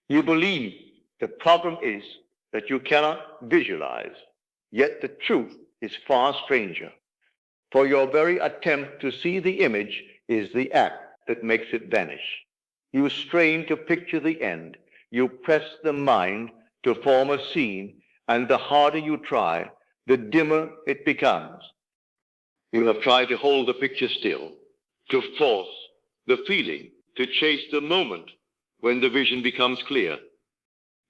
You believe the problem is that you cannot visualize, yet the truth is far stranger. For your very attempt to see the image is the act that makes it vanish. You strain to picture the end. You press the mind to form a scene, and the harder you try, the dimmer it becomes. You have tried to hold the picture still, to force the feeling, to chase the moment when the vision becomes clear.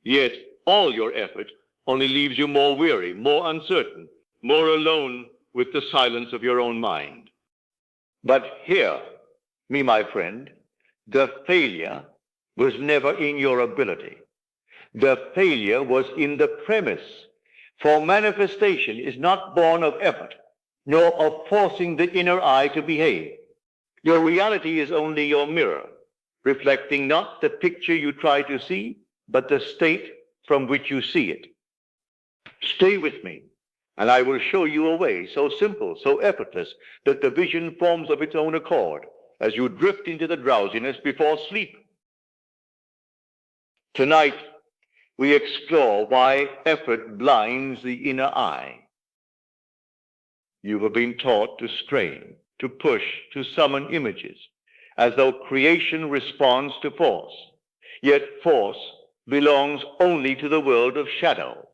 Yet all your effort only leaves you more weary, more uncertain, more alone with the silence of your own mind. But hear me, my friend, the failure was never in your ability. The failure was in the premise. For manifestation is not born of effort, nor of forcing the inner eye to behave. Your reality is only your mirror, reflecting not the picture you try to see, but the state from which you see it. Stay with me, and I will show you a way so simple, so effortless, that the vision forms of its own accord as you drift into the drowsiness before sleep. Tonight, we explore why effort blinds the inner eye. You have been taught to strain, to push, to summon images, as though creation responds to force. Yet force belongs only to the world of shadows.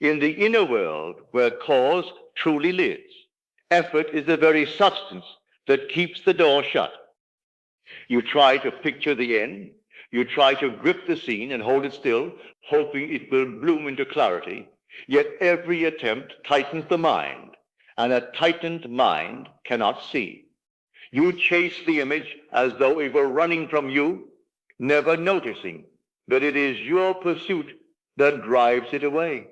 In the inner world, where cause truly lives, effort is the very substance that keeps the door shut. You try to picture the end. You try to grip the scene and hold it still, hoping it will bloom into clarity. Yet every attempt tightens the mind, and a tightened mind cannot see. You chase the image as though it were running from you, never noticing that it is your pursuit that drives it away.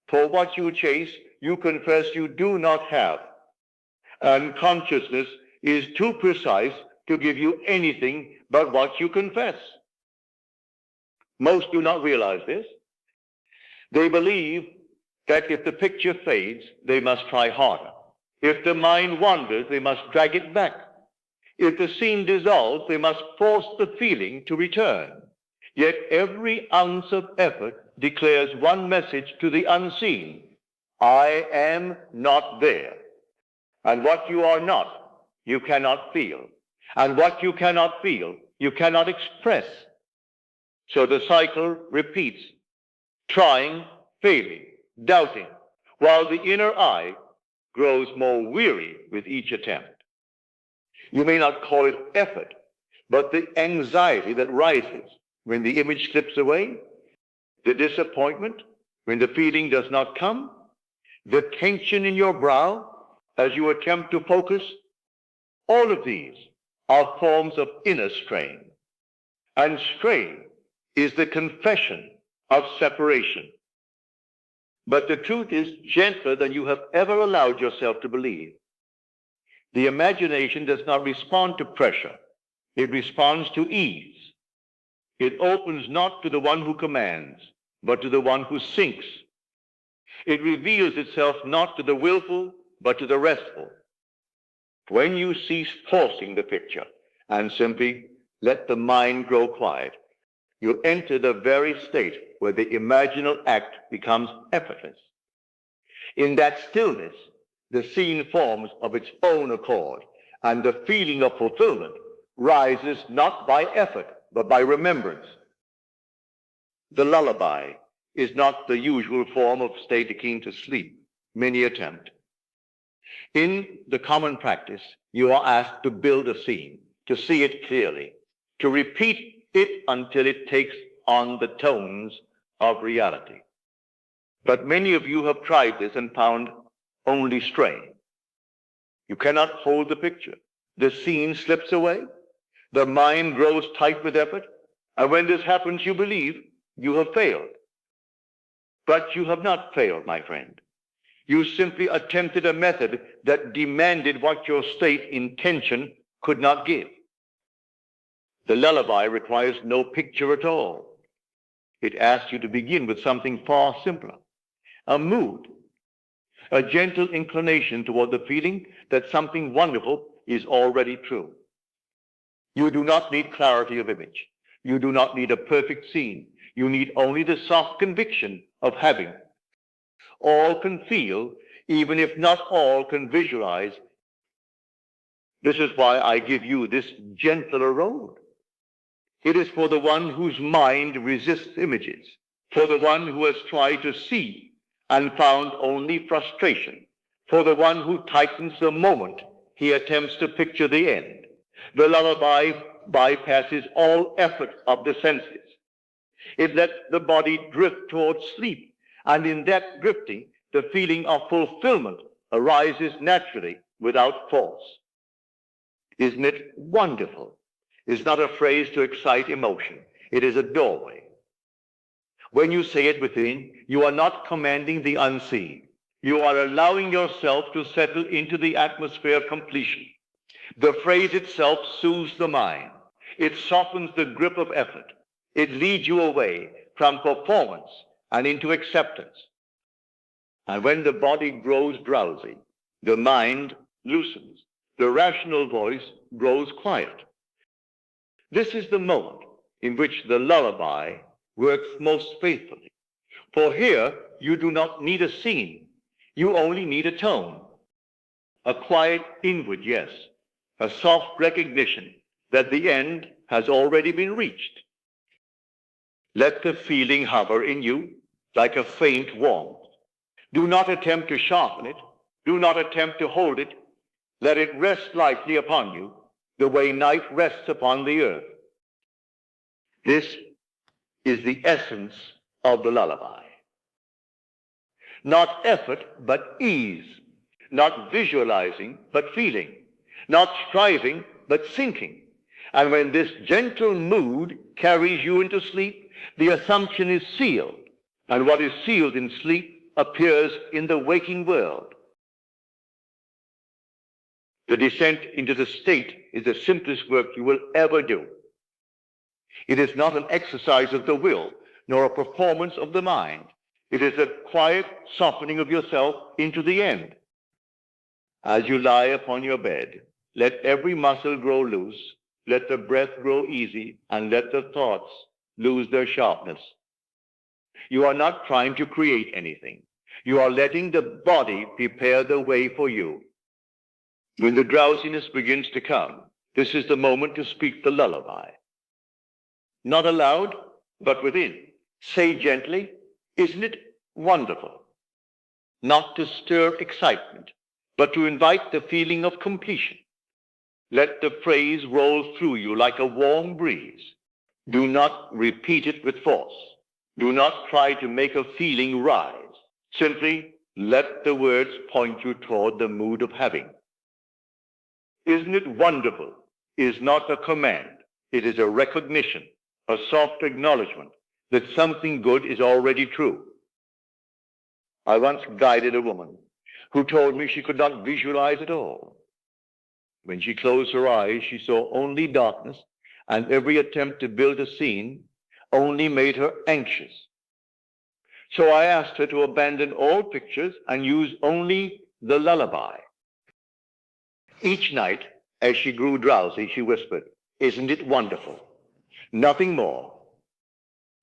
For what you chase, you confess you do not have, and consciousness is too precise to give you anything but what you confess. Most do not realize this. They believe that if the picture fades, they must try harder. If the mind wanders, they must drag it back. If the scene dissolves, they must force the feeling to return. Yet every ounce of effort declares one message to the unseen: I am not there. And what you are not, you cannot feel. And what you cannot feel, you cannot express. So the cycle repeats, trying, failing, doubting, while the inner eye grows more weary with each attempt. You may not call it effort, but the anxiety that rises when the image slips away, the disappointment when the feeling does not come, the tension in your brow as you attempt to focus, all of these are forms of inner strain. And strain is the confession of separation. But the truth is gentler than you have ever allowed yourself to believe. The imagination does not respond to pressure. It responds to ease. It opens not to the one who commands, but to the one who sinks. It reveals itself not to the willful, but to the restful. When you cease forcing the picture and simply let the mind grow quiet, you enter the very state where the imaginal act becomes effortless. In that stillness, the scene forms of its own accord, and the feeling of fulfillment rises not by effort, but by remembrance. The lullaby is not the usual form of state akin to sleep. Many attempt. In the common practice, you are asked to build a scene, to see it clearly, to repeat it until it takes on the tones of reality. But many of you have tried this and found only strain. You cannot hold the picture. The scene slips away. The mind grows tight with effort. And when this happens, you believe you have failed. But you have not failed, my friend. You simply attempted a method that demanded what your state intention could not give. The lullaby requires no picture at all. It asks you to begin with something far simpler, a mood, a gentle inclination toward the feeling that something wonderful is already true. You do not need clarity of image. You do not need a perfect scene. You need only the soft conviction of having. All can feel, even if not all can visualize. This is why I give you this gentler road. It is for the one whose mind resists images, for the one who has tried to see and found only frustration, for the one who tightens the moment he attempts to picture the end. The lullaby bypasses all effort of the senses. It lets the body drift towards sleep, and in that drifting, the feeling of fulfillment arises naturally without force. Isn't it wonderful? It's not a phrase to excite emotion. It is a doorway. When you say it within, you are not commanding the unseen. You are allowing yourself to settle into the atmosphere of completion. The phrase itself soothes the mind. It softens the grip of effort. It leads you away from performance and into acceptance. And when the body grows drowsy, the mind loosens. The rational voice grows quiet. This is the moment in which the lullaby works most faithfully. For here, you do not need a scene. You only need a tone. A quiet inward yes. A soft recognition that the end has already been reached. Let the feeling hover in you like a faint warmth. Do not attempt to sharpen it. Do not attempt to hold it. Let it rest lightly upon you, the way night rests upon the earth. This is the essence of the lullaby. Not effort, but ease. Not visualizing, but feeling. Not striving, but sinking. And when this gentle mood carries you into sleep, the assumption is sealed. And what is sealed in sleep appears in the waking world. The descent into the state is the simplest work you will ever do. It is not an exercise of the will, nor a performance of the mind. It is a quiet softening of yourself into the end. As you lie upon your bed, let every muscle grow loose, let the breath grow easy, and let the thoughts lose their sharpness. You are not trying to create anything. You are letting the body prepare the way for you. When the drowsiness begins to come, this is the moment to speak the lullaby. Not aloud, but within. Say gently, isn't it wonderful? Not to stir excitement, but to invite the feeling of completion. Let the phrase roll through you like a warm breeze. Do not repeat it with force. Do not try to make a feeling rise. Simply let the words point you toward the mood of having. Isn't it wonderful? Is not a command. It is a recognition, a soft acknowledgement that something good is already true. I once guided a woman who told me she could not visualize at all. When she closed her eyes, she saw only darkness, and every attempt to build a scene only made her anxious. So I asked her to abandon all pictures and use only the lullaby. Each night, as she grew drowsy, she whispered, "Isn't it wonderful?" Nothing more.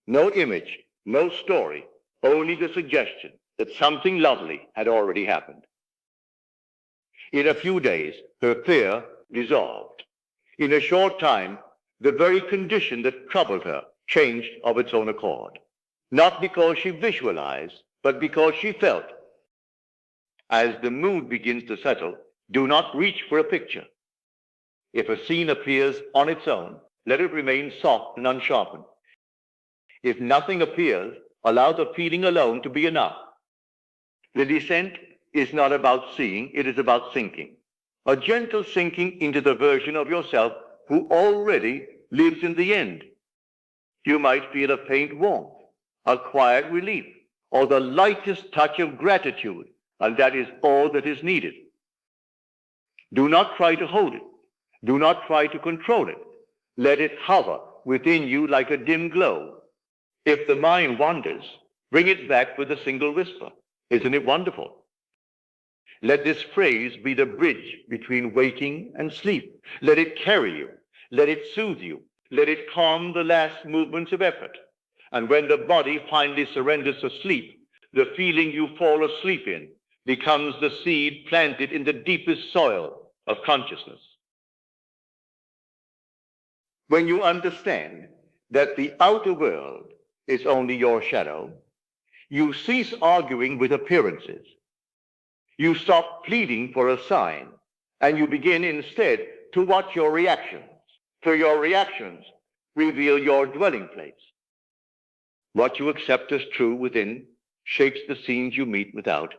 No image, no story, only the suggestion that something lovely had already happened. In a few days, her fear dissolved. In a short time, the very condition that troubled her changed of its own accord. Not because she visualized, but because she felt. As the mood begins to settle, do not reach for a picture. If a scene appears on its own, let it remain soft and unsharpened. If nothing appears, allow the feeling alone to be enough. The descent is not about seeing, it is about sinking. A gentle sinking into the version of yourself who already lives in the end. You might feel a faint warmth, a quiet relief, or the lightest touch of gratitude, and that is all that is needed. Do not try to hold it. Do not try to control it. Let it hover within you like a dim glow. If the mind wanders, bring it back with a single whisper. Isn't it wonderful? Let this phrase be the bridge between waking and sleep. Let it carry you. Let it soothe you. Let it calm the last movements of effort. And when the body finally surrenders to sleep, the feeling you fall asleep in becomes the seed planted in the deepest soil of consciousness. When you understand that the outer world is only your shadow, you cease arguing with appearances. You stop pleading for a sign, and you begin instead to watch your reactions. For your reactions reveal your dwelling place. What you accept as true within shapes the scenes you meet without.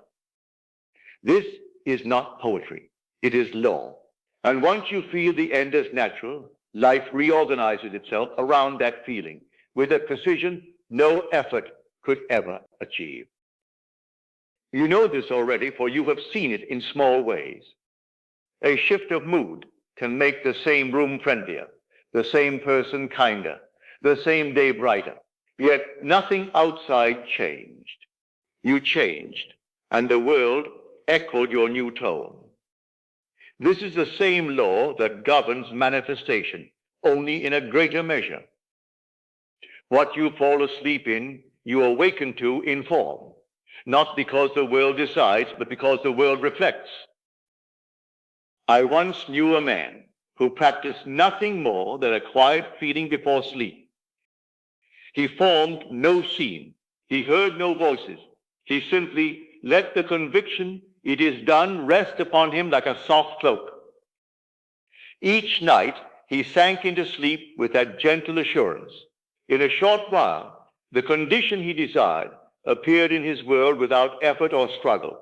This is not poetry. It is law. And once you feel the end as natural, life reorganizes itself around that feeling with a precision no effort could ever achieve. You know this already, for you have seen it in small ways. A shift of mood can make the same room friendlier, the same person kinder, the same day brighter. Yet nothing outside changed. You changed, and the world echoed your new tone. This is the same law that governs manifestation, only in a greater measure. What you fall asleep in, you awaken to in form, not because the world decides, but because the world reflects. I once knew a man who practiced nothing more than a quiet feeling before sleep. He formed no scene. He heard no voices. He simply let the conviction it is done rest upon him like a soft cloak. Each night he sank into sleep with that gentle assurance. In a short while, the condition he desired appeared in his world without effort or struggle.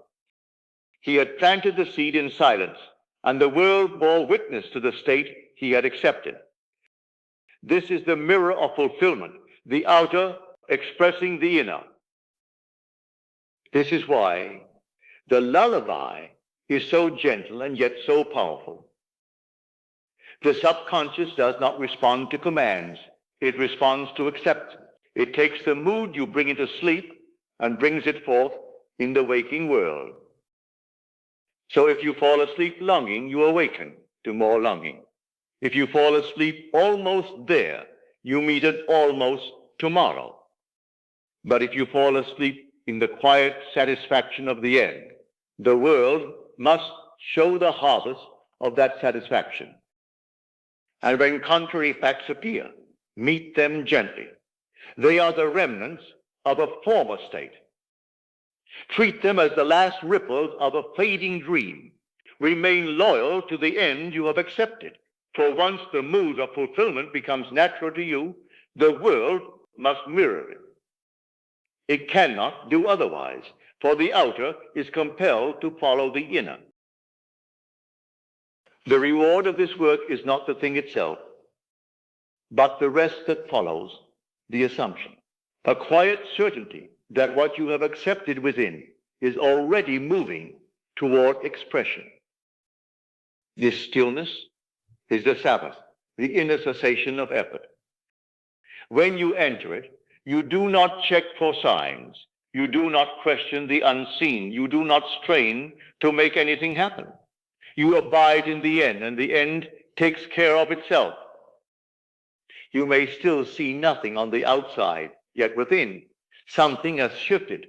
He had planted the seed in silence, and the world bore witness to the state he had accepted. This is the mirror of fulfillment, the outer expressing the inner. This is why the lullaby is so gentle and yet so powerful. The subconscious does not respond to commands. It responds to acceptance. It takes the mood you bring into sleep and brings it forth in the waking world. So if you fall asleep longing, you awaken to more longing. If you fall asleep almost there, you meet an almost tomorrow. But if you fall asleep in the quiet satisfaction of the end, the world must show the harvest of that satisfaction. And when contrary facts appear, meet them gently. They are the remnants of a former state. Treat them as the last ripples of a fading dream. Remain loyal to the end you have accepted. For once the mood of fulfillment becomes natural to you, the world must mirror it. It cannot do otherwise, for the outer is compelled to follow the inner. The reward of this work is not the thing itself, but the rest that follows, the assumption. A quiet certainty that what you have accepted within is already moving toward expression. This stillness is the Sabbath, the inner cessation of effort. When you enter it, you do not check for signs. You do not question the unseen. You do not strain to make anything happen. You abide in the end, and the end takes care of itself. You may still see nothing on the outside, yet within, something has shifted.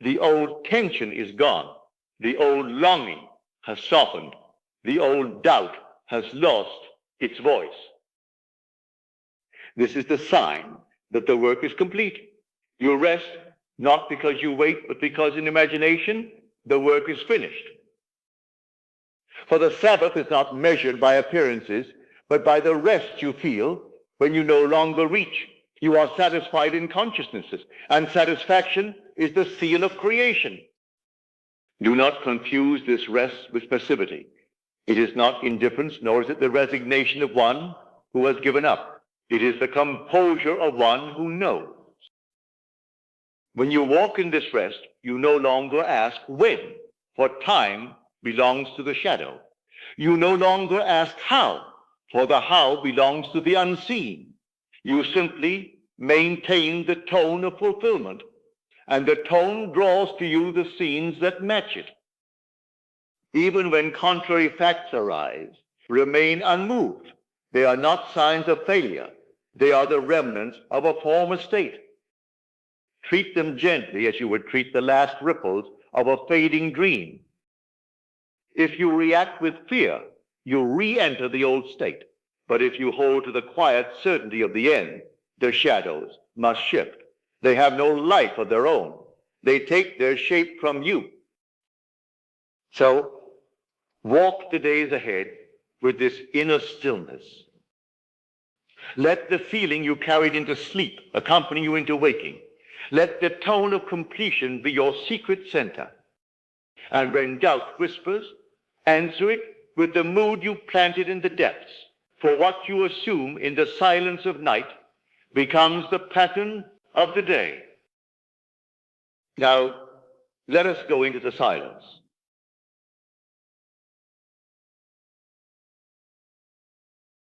The old tension is gone. The old longing has softened. The old doubt has lost its voice. This is the sign that the work is complete. You rest not because you wait, but because in imagination the work is finished. For the Sabbath is not measured by appearances, but by the rest you feel when you no longer reach. You are satisfied in consciousnesses, and satisfaction is the seal of creation. Do not confuse this rest with passivity. It is not indifference, nor is it the resignation of one who has given up. It is the composure of one who knows. When you walk in this rest, you no longer ask when, for time belongs to the shadow. You no longer ask how, for the how belongs to the unseen. You simply maintain the tone of fulfillment, and the tone draws to you the scenes that match it. Even when contrary facts arise, remain unmoved, They are not signs of failure. They are the remnants of a former state. Treat them gently as you would treat the last ripples of a fading dream. If you react with fear, you re-enter the old state. But if you hold to the quiet certainty of the end, the shadows must shift. They have no life of their own. They take their shape from you. So, walk the days ahead with this inner stillness. Let the feeling you carried into sleep accompany you into waking. Let the tone of completion be your secret center. And when doubt whispers, answer it with the mood you planted in the depths. For what you assume in the silence of night becomes the pattern of the day. Now, let us go into the silence.